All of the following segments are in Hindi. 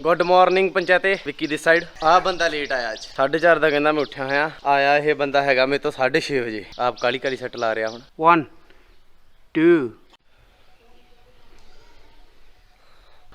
गुड मॉर्निंग पंचायते विक्की दिस साइड। आ बंदा लेट आया आज 4:30 का कहना मैं उठा होया आया ये बंदा हैगा मेरे तो 6:30 बजे। आप काली काली सट ला रहा हूँ 1 2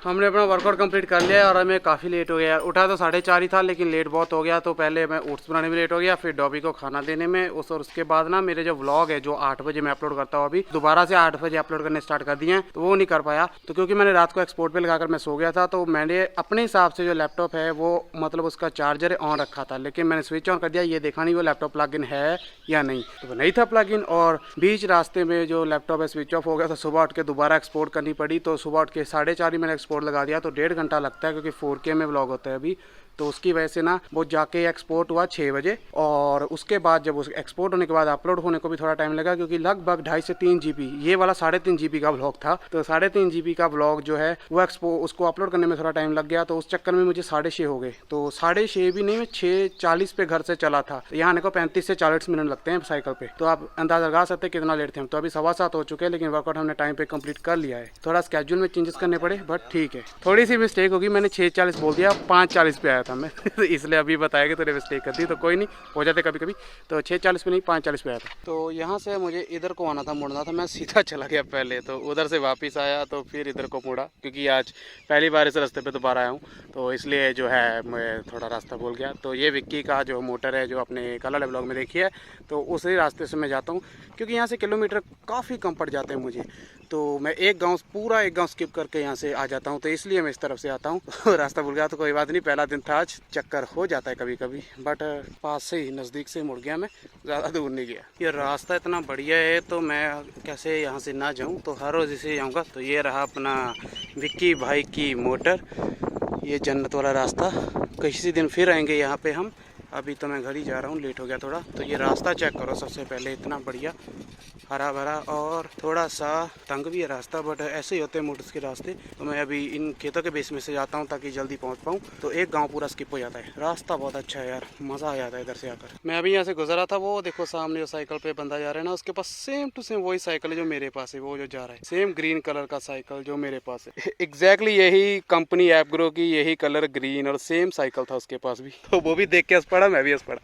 हमने अपना वर्कआउट कंप्लीट कर लिया और हमें काफ़ी लेट हो गया। उठा तो 4:30 ही था लेकिन लेट बहुत हो गया। तो पहले मैं ओट्स बनाने में लेट हो गया, फिर डॉबी को खाना देने में और उसके बाद ना मेरे जो व्लॉग है जो 8 बजे मैं अपलोड करता हूँ, अभी दोबारा से 8 बजे अपलोड करने स्टार्ट कर दिए हैं, तो वो नहीं कर पाया। तो क्योंकि मैंने रात को एक्सपोर्ट पे लगाकर मैं सो गया था, तो मैंने अपने हिसाब से जो लैपटॉप है वो मतलब उसका चार्जर ऑन रखा था, लेकिन मैंने स्विच ऑन कर दिया, ये देखा नहीं वो लैपटॉप प्लग इन है या नहीं। तो वो नहीं था प्लग इन और बीच रास्ते में जो लैपटॉप है स्विच ऑफ हो गया। तो सुबह उठ के दोबारा एक्सपोर्ट करनी पड़ी। तो सुबह उठ के 4:30 ही मैंने एक्सपोर्ट लगा दिया। तो 1.5 घंटा लगता है क्योंकि 4K में व्लॉग होता है अभी। तो उसकी वजह से ना वो जाके एक्सपोर्ट हुआ 6 बजे और उसके बाद जब उस एक्सपोर्ट होने के बाद अपलोड होने को भी थोड़ा टाइम लगा, क्योंकि लगभग 2.5 से 3 GB, ये वाला 3.5 GB का व्लॉग था। तो 3.5 GB का व्लॉग जो है वो उसको अपलोड करने में थोड़ा टाइम लग गया। तो उस चक्कर में मुझे 6:30 हो गए। तो 6:30 भी नहीं, मैं 6:40 पे घर से चला था। यहाँ आने को 35 से 40 मिनट लगते हैं साइकिल पे। तो आप अंदाजा लगा सकते कितना लेट थे हम। तो अभी 7:15 हो चुके हैं, लेकिन वर्कआउट हमने टाइम पे कंप्लीट कर लिया है। थोड़ा स्केड्यूल में चेंजेस करने पड़े बट ठीक है। थोड़ी सी मिस्टेक होगी, मैंने 6:40 बोल दिया, 5:40 पे आया था मैं इसलिए अभी बताया कि तूने मिस्टेक कर दी। तो कोई नहीं, हो जाते कभी कभी। तो 6:40 पे नहीं 5:40 पे आया था। तो यहाँ से मुझे इधर को आना था, मुड़ना था, मैं सीधा चला गया पहले। तो उधर से वापस आया तो फिर इधर को मुड़ा, क्योंकि आज पहली बार इस रास्ते पे दोबारा आया हूँ, तो इसलिए जो है मैं थोड़ा रास्ता भूल गया। तो ये विक्की का जो मोटर है जो अपने कल वाले ब्लॉग में देखी है, तो उसी रास्ते से मैं जाता हूँ, क्योंकि यहाँ से किलोमीटर काफ़ी कम पड़ जाते हैं मुझे। तो मैं पूरा एक गांव स्किप करके यहाँ से आ जाता हूँ, तो इसलिए मैं इस तरफ से आता हूँ रास्ता भूल गया तो कोई बात नहीं, पहला दिन था आज, चक्कर हो जाता है कभी कभी, बट पास से ही नज़दीक से मुड़ गया मैं, ज़्यादा दूर नहीं गया। ये रास्ता इतना बढ़िया है तो मैं कैसे यहाँ से ना जाऊँ, तो हर रोज़ इसे जाऊँगा। तो ये रहा अपना विक्की भाई की मोटर, ये जन्नत वाला रास्ता। किसी दिन फिर आएंगे यहाँ पे हम। अभी तो मैं घर ही जा रहा हूँ, लेट हो गया थोड़ा। तो ये रास्ता चेक करो सबसे पहले, इतना बढ़िया हरा भरा और थोड़ा सा तंग भी है रास्ता, बट ऐसे ही होते हैं मोटर्स के रास्ते। तो मैं अभी इन खेतों के बेस में से जाता हूँ ताकि जल्दी पहुँच पाऊँ। तो एक गांव पूरा स्किप हो जाता है। रास्ता बहुत अच्छा है यार, मज़ा आ जाता है इधर से आकर। मैं अभी यहाँ से गुजरा था, वो देखो सामने जो साइकिल पे बंदा जा रहा है ना, उसके पास सेम टू सेम वही साइकिल है जो मेरे पास है, वो जो जा रहा है सेम ग्रीन कलर का साइकिल जो मेरे पास है एग्जैक्टली यही कंपनी एपग्रो की, यही कलर ग्रीन और सेम साइकिल था उसके पास भी। तो वो भी देख के हंस पड़ा, मैं भी हंस पड़ा।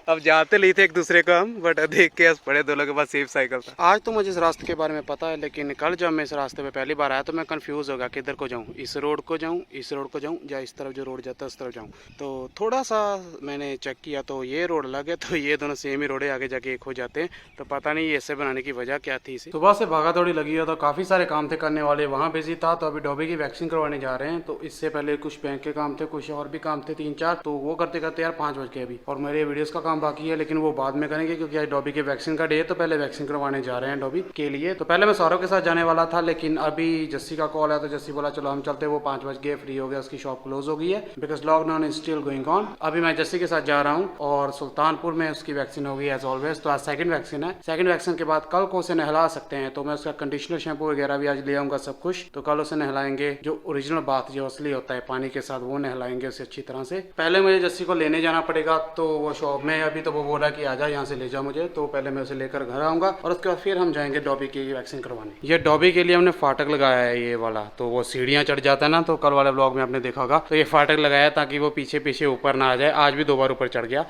अब जाते नहीं थे एक दूसरे को हम, बट देख के हंस पड़े, दोनों के पास सेम साइकिल था। आज तो मुझे इस रास्ते के बारे में पता है, लेकिन कल जब मैं इस रास्ते पे पहली बार आया तो मैं कंफ्यूज हो गया किधर को जाऊँ, इस रोड को जाऊँ, इस रोड को जाऊँ, या इस तरफ जो रोड जाता है उस तरफ जाऊँ। तो थोड़ा सा मैंने चेक किया तो ये रोड लगे, तो ये दोनों सेम ही रोड है, आगे जाके एक हो जाते हैं। तो पता नहीं ऐसे बनाने की वजह क्या थी इसे। सुबह से भागा दौड़ी लगी है, तो काफ़ी सारे काम थे करने वाले, वहाँ बिजी था। तो अभी डॉबी की वैक्सीन करवाने जा रहे हैं। तो इससे पहले कुछ बैंक के काम थे, कुछ और भी काम थे 3-4, तो वो करते करते यार 5 बज गए अभी। और मेरे वीडियोस का काम बाकी है, लेकिन वो बाद में करेंगे क्योंकि आज डॉबी के वैक्सीन का डे है। तो पहले वैक्सीन करवाने जा रहे हैं डॉबी के लिए। तो पहले मैं सौरभ के साथ जाने वाला था, लेकिन अभी जस्सी का कॉल है तो जस्सी बोला चलो हम चलते। वो 5 बज गए, फ्री हो गया, उसकी शॉप क्लोज हो गई है because lockdown is still going on. अभी मैं जस्सी के साथ जा रहा हूँ और सुल्तानपुर में उसकी वैक्सीन हो गई एज ऑलवेज। तो आज सेकंड वैक्सीन है। सेकंड वैक्सीन के बाद कल को उसे नहला सकते हैं, तो मैं उसका कंडीशनर शैम्पू वगैरह भी आज ले आऊंगा सब कुछ। तो कल उसे नहलाएंगे, जो ओरिजिनल बात जो असली होता है पानी के साथ, वो नहलाएंगे उसे अच्छी तरह से। पहले मुझे जस्सी को लेने जाना पड़ेगा, तो वो शॉप में अभी, तो वो बोला कि आजा यहाँ से ले जा मुझे। तो पहले मैं उसे लेकर घर आऊंगा और उसके बाद फिर हम जाएंगे डॉबी की वैक्सीन करवाने। ये डॉबी के लिए हमने फाटक लगाया है ये वाला, तो वो सीढ़ियाँ चढ़ जाता है ना, तो कल वाले ब्लॉग में आपने देखा होगा। तो ये फाटक लगाया ताकि वो पीछे पीछे ऊपर ना आ जाए। आज भी 2 बार ऊपर चढ़ गया।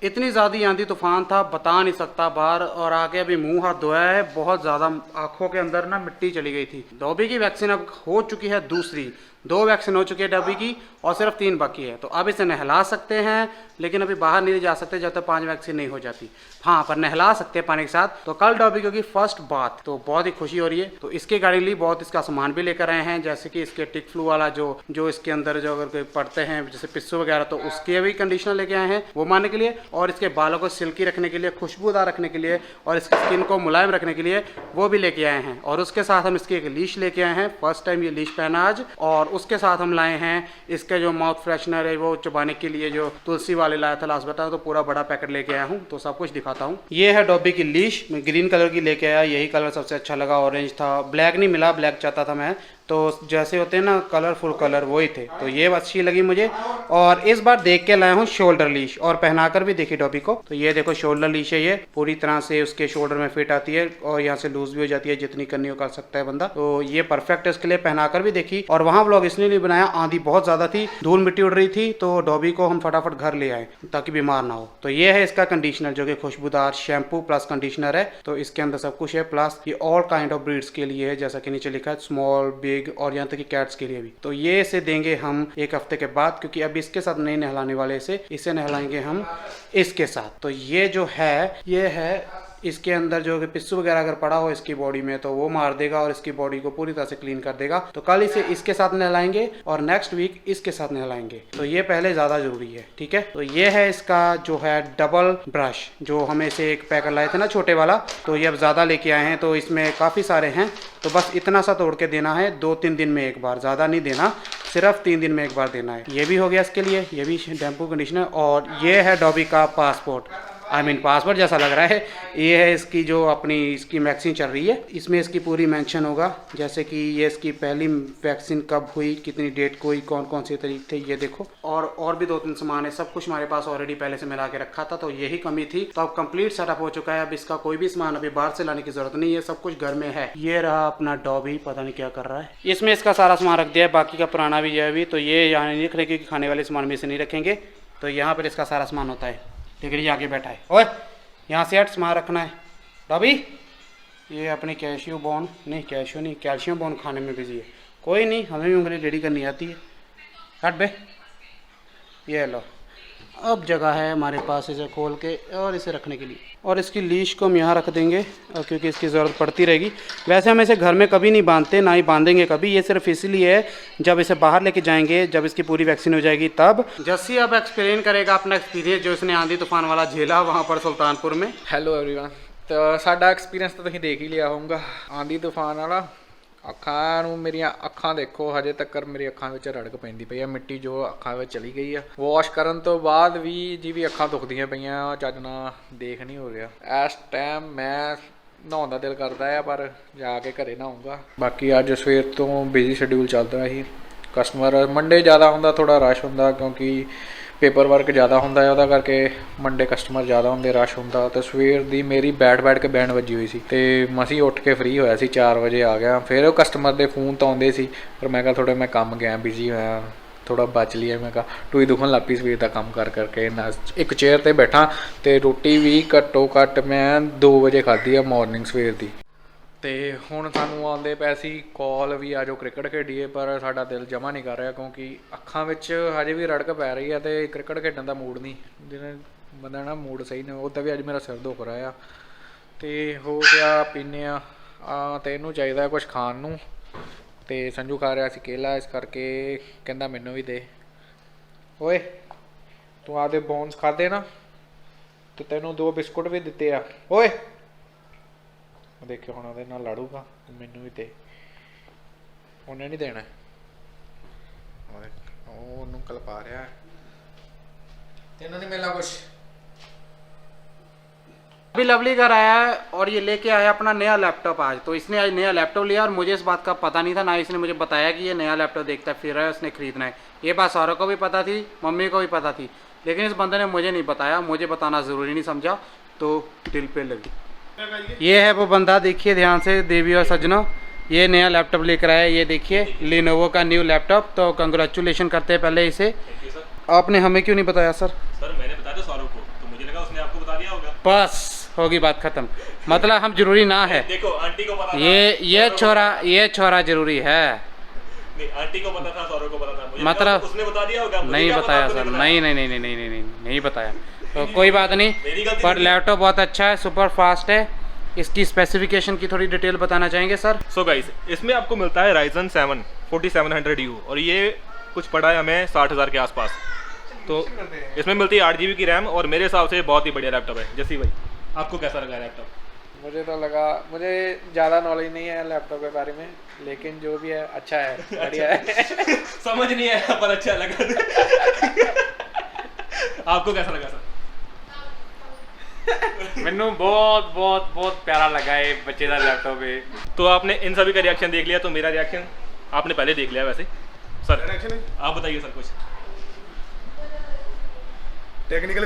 इतनी ज़्यादा आंधी तूफान था, बता नहीं सकता बाहर। और आगे अभी मुंह हाथ धोया है, बहुत ज़्यादा आंखों के अंदर ना मिट्टी चली गई थी। डॉबी की वैक्सीन अब हो चुकी है दूसरी। 2 वैक्सीन हो चुकी है डॉबी की और सिर्फ 3 बाकी है। तो अब इसे नहला सकते हैं, लेकिन अभी बाहर नहीं जा सकते जब तक 5 वैक्सीन नहीं हो जाती। हाँ, पर नहला सकते हैं पानी के साथ। तो कल डॉबी की फर्स्ट बात, तो बहुत ही खुशी हो रही है। तो इसके गाड़ी ली, बहुत इसका सामान भी लेकर आए हैं, जैसे कि इसके टिक फ्लू वाला जो इसके अंदर जो अगर कोई पड़ते हैं जैसे पिस्सू वगैरह, तो उसके भी कंडीशनर लेके आए हैं वो मारने के लिए, और इसके बालों को सिल्की रखने के लिए, खुशबूदार रखने के लिए, और इसकी स्किन को मुलायम रखने के लिए वो भी लेके आए हैं। और उसके साथ हम इसकी एक लीश लेके आए हैं, फर्स्ट टाइम ये लीश पहना आज। और उसके साथ हम लाए हैं इसके जो माउथ फ्रेशनर है वो चबाने के लिए जो तुलसी वाले लाया था लास्ट बता, तो पूरा बड़ा पैकेट लेके आया हूँ। तो सब कुछ दिखाता हूँ। ये है डॉबी की लीश, मैं ग्रीन कलर की लेके आया, यही कलर सबसे अच्छा लगा। ऑरेंज था, ब्लैक नहीं मिला, ब्लैक चाहता था मैं, तो जैसे होते हैं ना कलरफुल कलर वही थे, तो ये अच्छी लगी मुझे। और इस बार देख के लाया हूँ शोल्डर लीश, और पहनाकर भी देखी डॉबी को। तो ये देखो शोल्डर लीश है, ये पूरी तरह से उसके शोल्डर में फिट आती है और यहाँ से लूज भी हो जाती है, जितनी करनी हो कर सकता है बंदा। तो ये परफेक्ट है, इसके लिए पहनाकर भी देखी। और वहाँ व्लॉग इसलिए नहीं बनाया, आंधी बहुत ज्यादा थी, धूल मिट्टी उड़ रही थी, तो डॉबी को हम फटाफट घर ले आए ताकि बीमार ना हो। तो ये है इसका कंडीशनर, जो कि खुशबूदार शैम्पू प्लस कंडीशनर है। तो इसके अंदर सब कुछ है, प्लस ये ऑल काइंड ऑफ ब्रीड्स के लिए है, जैसा कि नीचे लिखा है, स्मॉल, बिग और यहाँ तक कि कैट्स के लिए भी। तो ये इसे देंगे हम 1 हफ्ते के बाद, क्योंकि अब इसके साथ नहीं नहलाने वाले, इसे नहलाएंगे हम इसके साथ। तो ये जो है, ये है इसके अंदर जो पिस्सू वगैरह अगर पड़ा हो इसकी बॉडी में तो वो मार देगा और इसकी बॉडी को पूरी तरह से क्लीन कर देगा। तो कल इसे इसके साथ नहलाएंगे और नेक्स्ट वीक इसके साथ नहलाएंगे। तो ये पहले ज़्यादा ज़रूरी है, ठीक है। तो ये है इसका जो है डबल ब्रश, जो हमें से एक पैकेट लाए थे ना छोटे वाला, तो ये अब ज़्यादा लेके आए हैं। तो इसमें काफ़ी सारे हैं, तो बस इतना सा तोड़ के देना है, 2-3 दिन में एक बार, ज़्यादा नहीं देना, सिर्फ 3 दिन में एक बार देना है। ये भी हो गया इसके लिए, ये भी शैम्पू कंडीशनर। और ये है डॉबी का पासपोर्ट, पासपोर्ट जैसा लग रहा है। ये है इसकी जो अपनी इसकी वैक्सीन चल रही है, इसमें इसकी पूरी मेंशन होगा, जैसे कि ये इसकी पहली वैक्सीन कब हुई, कितनी डेट को हुई, कौन कौन से तरीके थे, ये देखो। और भी 2-3 सामान है, सब कुछ हमारे पास ऑलरेडी पहले से मिला के रखा था, तो यही कमी थी। तो अब कंप्लीट सेटअप हो चुका है, अब इसका कोई भी सामान अभी बाहर से लाने की जरूरत नहीं है, सब कुछ घर में है। ये रहा अपना डॉबी, पता नहीं क्या कर रहा है, इसमें इसका सारा सामान रख दिया है, बाकी का पुराना भी है अभी। तो ये यहाँ नहीं रख रहे, खाने वाले सामान में से नहीं रखेंगे, तो यहाँ पर इसका सारा सामान होता है। लेकिन ये आगे बैठा है, ओए यहाँ से हट, सामान रखना है डॉबी। ये अपनी कैल्शियम बोन खाने में बिजी है। कोई नहीं, हमें भी उंगली रेडी करनी आती है। हट बे, ये लो, अब जगह है हमारे पास इसे खोल के और इसे रखने के लिए। और इसकी लीश को हम यहाँ रख देंगे क्योंकि इसकी ज़रूरत पड़ती रहेगी। वैसे हम इसे घर में कभी नहीं बांधते, ना ही बांधेंगे कभी, ये सिर्फ इसलिए है जब इसे बाहर लेके जाएंगे, जब इसकी पूरी वैक्सीन हो जाएगी तब। जस्सी अब एक्सप्लेन करेगा अपना एक्सपीरियंस जो इसने आंधी तूफान वाला झेला वहाँ पर सुल्तानपुर में। हेलो एवरीवन, तो साडा एक्सपीरियंस तो तुसीं देख ही लिया होगा, आंधी तूफान वाला। ਅੱਖਾਂ ਨੂੰ ਮੇਰੀਆਂ ਅੱਖਾਂ ਦੇਖੋ, ਹਜੇ ਤੱਕ ਮੇਰੀ ਅੱਖਾਂ ਵਿੱਚ ਰੜਕ ਪੈਂਦੀ ਪਈ ਆ, ਮਿੱਟੀ ਜੋ ਅੱਖਾਂ ਵਿੱਚ ਚਲੀ ਗਈ ਆ। ਵਾਸ਼ ਕਰਨ ਤੋਂ ਬਾਅਦ ਵੀ ਜਿਵੇਂ ਅੱਖਾਂ ਦੁਖਦੀਆਂ ਪਈਆਂ, ਚੱਜ ਨਾਲ ਦੇਖ ਨਹੀਂ ਹੋ ਰਿਹਾ। ਇਸ ਟਾਈਮ ਮੈਂ ਨਹਾਉਣ ਦਾ ਦਿਲ ਕਰਦਾ ਆ, ਪਰ ਜਾ ਕੇ ਘਰੇ ਨਹਾਊਂਗਾ। ਬਾਕੀ ਅੱਜ ਸਵੇਰ ਤੋਂ ਬਿਜ਼ੀ ਸ਼ਡਿਊਲ ਚੱਲਦਾ ਸੀ, ਕਸਟਮਰ ਮੰਡੇ ਜ਼ਿਆਦਾ ਹੁੰਦਾ, ਥੋੜਾ ਰਸ਼ ਹੁੰਦਾ ਕਿਉਂਕਿ पेपर वर्क ज़्यादा होंदा है, करके मंडे कस्टमर ज़्यादा होंगे, रश होंदा। तो सवेर दी मेरी बैठ के बैंड वजी हुई सी, ते मसी उठ के फ्री होया सी, 4 बजे आ गया। फिर कस्टमर दे फोन तो आउंदे सी, पर मैं कहा थोड़ा मैं काम गया बिजी होया, थोड़ा बच लिया। मैं कहा टूई दुखन लग पई सवेर दा काम करके ना, एक चेयर ते बैठा। तो रोटी भी घट्टो घट्ट मैं 2 बजे खाधी आ मॉर्निंग सवेर दी। तो हुण सानूं आउंदे पए सी कॉल भी आ जाओ क्रिकेट खेडीए, पर साडा दिल जमा नहीं कर रहा क्योंकि अखां विच हजे भी रड़क पै रही है, तो क्रिकेट खेडण दा मूड नहीं, जिवें बंदा ना मूड सही नहीं। उदां भी अज मेरा सिर दुख रहा आ, तो हो गया पीने तो इनू चाहिए कुछ खाण नूं। तो संजू खा रहा सी केला, इस करके कहंदा मैनूं भी दे। ओए तू आपदे बोन्स खाधे ना, तो तैनूं 2 बिस्कुट भी दिते आ। ओए देखियो हुण ਉਹਦੇ ਨਾਲ ਲੜੂਗਾ, ਮੈਨੂੰ ਵੀ ਦੇ, ਉਹਨੇ नहीं देना, ਉਹਨੂੰ ਕਲਪਾ ਰਿਹਾ, ਤੈਨੂੰ नहीं मिलना कुछ। अभी लवली घर आया है और ये लेके आया अपना नया लैपटॉप आज। तो इसने आज नया लैपटॉप लिया और मुझे इस बात का पता नहीं था, ना इसने मुझे बताया कि ये नया लैपटॉप देखता फिर रहा है, उसने खरीदना है। ये बात सारों को भी पता थी, मम्मी को भी पता थी, लेकिन इस बंदे ने मुझे नहीं बताया, मुझे बताना ज़रूरी नहीं समझा, तो दिल पे लगी। ये है वो बंदा, देखिए ध्यान से देवी और सज्जनों, ये नया लैपटॉप लेकर आया, ये देखिए लिनोवो का न्यू लैपटॉप। तो कंग्रेचुलेशन करते हैं पहले इसे। आपने हमें क्यों नहीं बताया सर? सर मैंने बताया था सौरभ को, तो मुझे लगा उसने आपको बता दिया होगा। बस होगी बात खत्म, मतलब हम जरूरी ना है। देखो आंटी को पता ये छोरा जरूरी है। नहीं आंटी को पता था, सौरभ को पता था, मुझे मतलब उसने बता दिया होगा, मुझे नहीं क्या पता, बताया आपको सर, बताया? नहीं नहीं नहीं नहीं नहीं नहीं नहीं नहीं बताया। तो कोई बात नहीं, मेरी गलती पर नहीं है। लैपटॉप बहुत अच्छा है, सुपर फास्ट है। इसकी स्पेसिफिकेशन की थोड़ी डिटेल बताना चाहेंगे सर? सो गाइस, इसमें आपको मिलता है Ryzen 7 4700U और ये कुछ पड़ा है हमें 60,000 के आसपास। तो इसमें मिलती है 8 GB की रैम और मेरे हिसाब से बहुत ही बढ़िया लैपटॉप है। जैसी भाई, आपको कैसा लगा लैपटॉप? मुझे तो लगा, मुझे ज़्यादा नॉलेज नहीं है लैपटॉप के बारे में, लेकिन जो भी है अच्छा है, बढ़िया है। समझ नहीं आया पर अच्छा लगा। आपको कैसा लगा सर? ਮੈਨੂੰ बहुत बहुत बहुत प्यारा लगा ये बच्चे का लैपटॉप है। तो आपने इन सभी का रिएक्शन देख लिया, तो मेरा रिएक्शन आपने पहले देख लिया वैसे। सर रिएक्शन आप बताइए सर कुछ। टेक्निकल